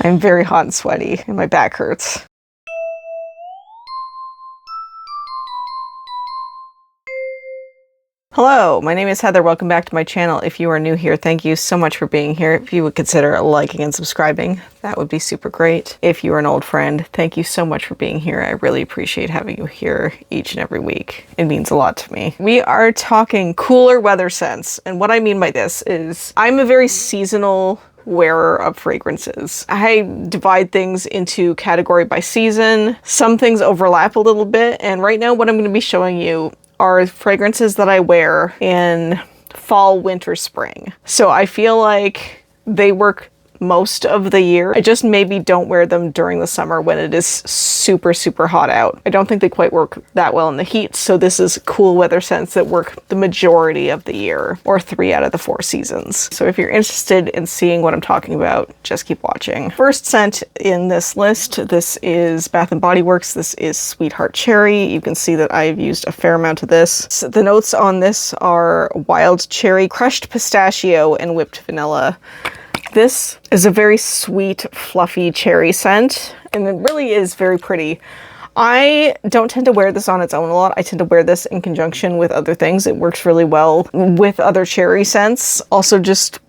I'm very hot and sweaty and my back hurts. Hello, my name is Heather. Welcome back to my channel. If you are new here, thank you so much for being here. If you would consider liking and subscribing, that would be super great. If you are an old friend, thank you so much for being here. I really appreciate having you here each and every week. It means a lot to me. We are talking cooler weather scents, and what I mean by this is I'm a very seasonal wearer of fragrances. I divide things into category by season. Some things overlap a little bit, and right now what I'm going to be showing you are fragrances that I wear in fall, winter, spring. So I feel like they work most of the year. I just maybe don't wear them during the summer when it is super, super hot out. I don't think they quite work that well in the heat, so this is cool weather scents that work the majority of the year, or 3 out of the 4 seasons. So if you're interested in seeing what I'm talking about, just keep watching. First scent in this list, this is Bath & Body Works. This is Sweetheart Cherry. You can see that I've used a fair amount of this. So the notes on this are wild cherry, crushed pistachio, and whipped vanilla. This is a very sweet, fluffy cherry scent, and it really is very pretty. I don't tend to wear this on its own a lot. I tend to wear this in conjunction with other things. It works really well with other cherry scents. Also just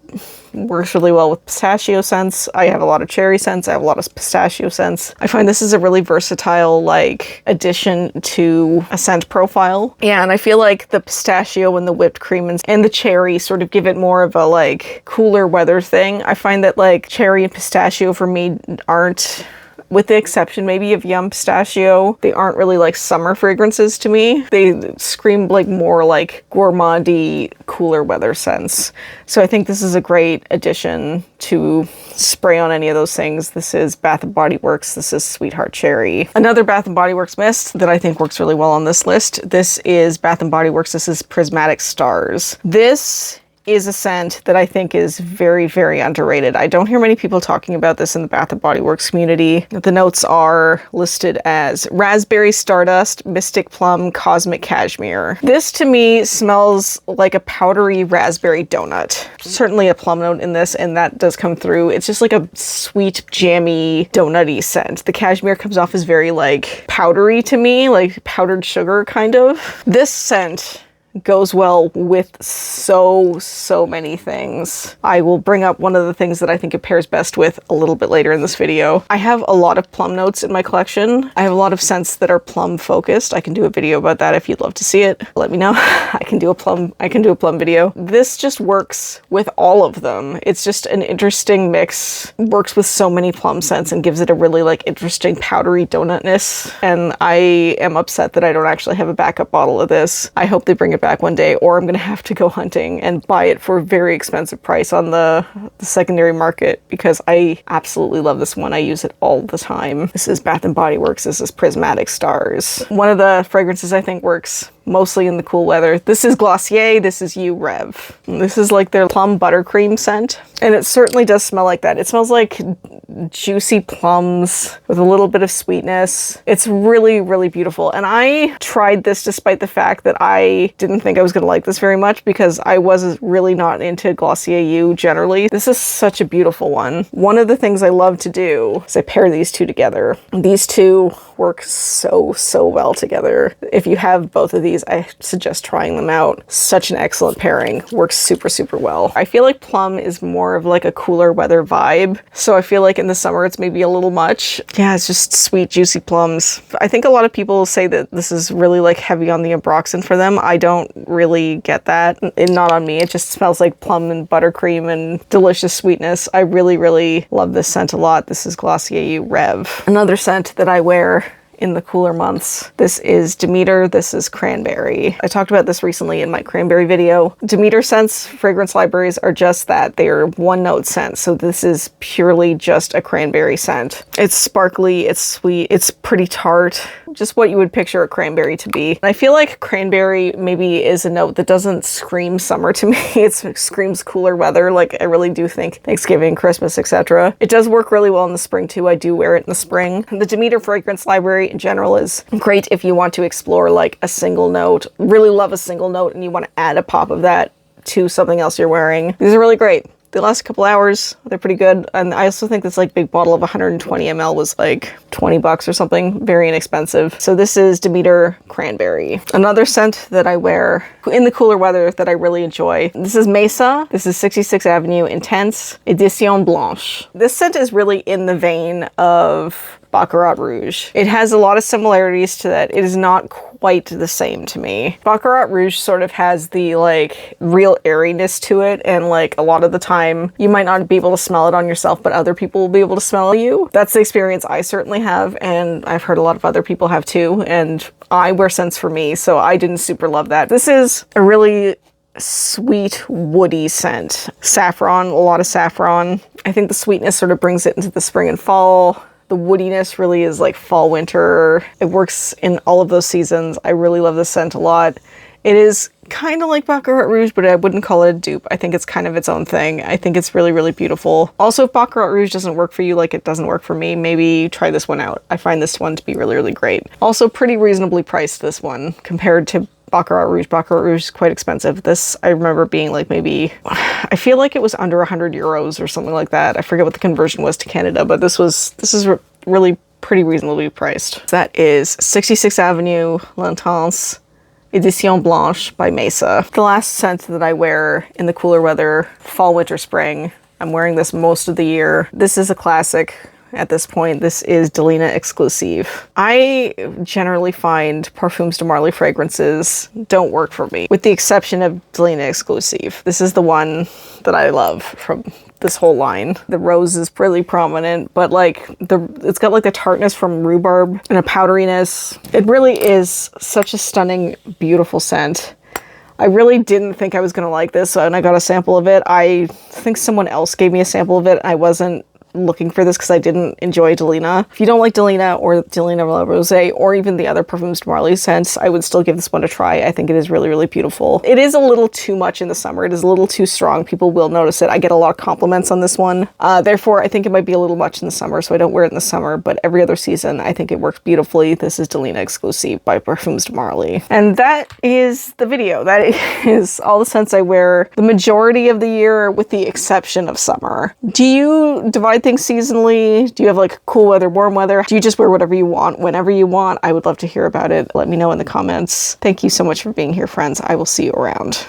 works really well with pistachio scents. I have a lot of cherry scents. I have a lot of pistachio scents. I find this is a really versatile, like, addition to a scent profile. Yeah, and I feel like the pistachio and the whipped cream and the cherry sort of give it more of a, like, cooler weather thing. I find that, like, cherry and pistachio for me aren't, with the exception maybe of Yum Pistachio, they aren't really like summer fragrances to me. They scream like more like gourmandy, cooler weather scents. So I think this is a great addition to spray on any of those things. This is Bath & Body Works. This is Sweetheart Cherry. Another Bath & Body Works mist that I think works really well on this list. This is Bath & Body Works. This is Prismatic Stars. This is a scent that I think is very, very underrated. I don't hear many people talking about this in the Bath & Body Works community. The notes are listed as raspberry stardust, mystic plum, cosmic cashmere. This to me smells like a powdery raspberry donut. Certainly a plum note in this, and that does come through. It's just like a sweet, jammy, donutty scent. The cashmere comes off as very like powdery to me, like powdered sugar kind of. This scent goes well with so many things. I will bring up one of the things that I think it pairs best with a little bit later in this video. I have a lot of plum notes in my collection. I have a lot of scents that are plum focused. I can do a video about that if you'd love to see it. Let me know. I can do a plum video. This just works with all of them. It's just an interesting mix. Works with so many plum scents and gives it a really like interesting powdery donutness. And I am upset that I don't actually have a backup bottle of this. I hope they bring it back one day, or I'm gonna have to go hunting and buy it for a very expensive price on the secondary market, because I absolutely love this one. I use it all the time. This is Bath & Body Works. This is Prismatic Stars. One of the fragrances I think works mostly in the cool weather. This is Glossier. This is Rêve. This is like their plum buttercream scent, and it certainly does smell like that. It smells like juicy plums with a little bit of sweetness. It's really, really beautiful. And I tried this despite the fact that I didn't think I was going to like this very much, because I was really not into Glossier U generally. This is such a beautiful one. One of the things I love to do is I pair these two together. These two work so well together. If you have both of these, I suggest trying them out. Such an excellent pairing. Works super well. I feel like plum is more of like a cooler weather vibe, so I feel like in the summer it's maybe a little much. Yeah, it's just sweet, juicy plums. I think a lot of people say that this is really like heavy on the ambroxan for them. I don't really get that. Not on me. It just smells like plum and buttercream and delicious sweetness. I really love this scent a lot. This is Glossier Rêve. Another scent that I wear in the cooler months. This is Demeter. This is Cranberry. I talked about this recently in my Cranberry video. Demeter scents, fragrance libraries are just that. They are one note scents. So this is purely just a cranberry scent. It's sparkly, it's sweet, it's pretty tart. Just what you would picture a cranberry to be. And I feel like cranberry maybe is a note that doesn't scream summer to me. It screams cooler weather. Like I really do think Thanksgiving, Christmas, etc. It does work really well in the spring too. I do wear it in the spring. The Demeter fragrance library in general is great if you want to explore like a single note, really love a single note, and you want to add a pop of that to something else you're wearing. These are really great. They last a couple hours. They're pretty good. And I also think this like big bottle of 120 ml was like 20 bucks or something. Very inexpensive. So this is Demeter Cranberry. Another scent that I wear in the cooler weather that I really enjoy. This is Maïssa. This is 66th Avenue Intense Édition Blanche. This scent is really in the vein of Baccarat Rouge. It has a lot of similarities to that. It is not quite the same to me. Baccarat Rouge sort of has the like real airiness to it, and like a lot of the time you might not be able to smell it on yourself, but other people will be able to smell you. That's the experience I certainly have, and I've heard a lot of other people have too, and I wear scents for me, so I didn't super love that. This is a really sweet woody scent. Saffron, a lot of saffron. I think the sweetness sort of brings it into the spring and fall. The woodiness really is like fall, winter. It works in all of those seasons. I really love this scent a lot. It is kind of like Baccarat Rouge, but I wouldn't call it a dupe. I think it's kind of its own thing. I think it's really, really beautiful. Also, if Baccarat Rouge doesn't work for you like it doesn't work for me, maybe try this one out. I find this one to be really, really great. Also pretty reasonably priced, this one, compared to Baccarat Rouge. Baccarat Rouge is quite expensive. This, I remember being like maybe, I feel like it was under 100 euros or something like that. I forget what the conversion was to Canada, but this is really pretty reasonably priced. That is 66th Avenue L'Intense Édition Blanche by Maïssa. The last scent that I wear in the cooler weather, fall, winter, spring. I'm wearing this most of the year. This is a classic. At this point, this is Delina Exclusif. I generally find Parfums de Marly fragrances don't work for me, with the exception of Delina Exclusif. This is the one that I love from this whole line. The rose is really prominent, but like it's got like the tartness from rhubarb and a powderiness. It really is such a stunning, beautiful scent. I really didn't think I was gonna like this, and I got a sample of it. I think someone else gave me a sample of it. I wasn't looking for this because I didn't enjoy Delina. If you don't like Delina or Delina La Rosé or even the other Parfums de Marly scents, I would still give this one a try. I think it is really, really beautiful. It is a little too much in the summer. It is a little too strong. People will notice it. I get a lot of compliments on this one. Therefore, I think it might be a little much in the summer, so I don't wear it in the summer, but every other season, I think it works beautifully. This is Delina Exclusif by Parfums de Marly. And that is the video. That is all the scents I wear the majority of the year with the exception of summer. Do you divide things seasonally? Do you have like cool weather, warm weather? Do you just wear whatever you want whenever you want? I would love to hear about it. Let me know in the comments. Thank you so much for being here, friends. I will see you around.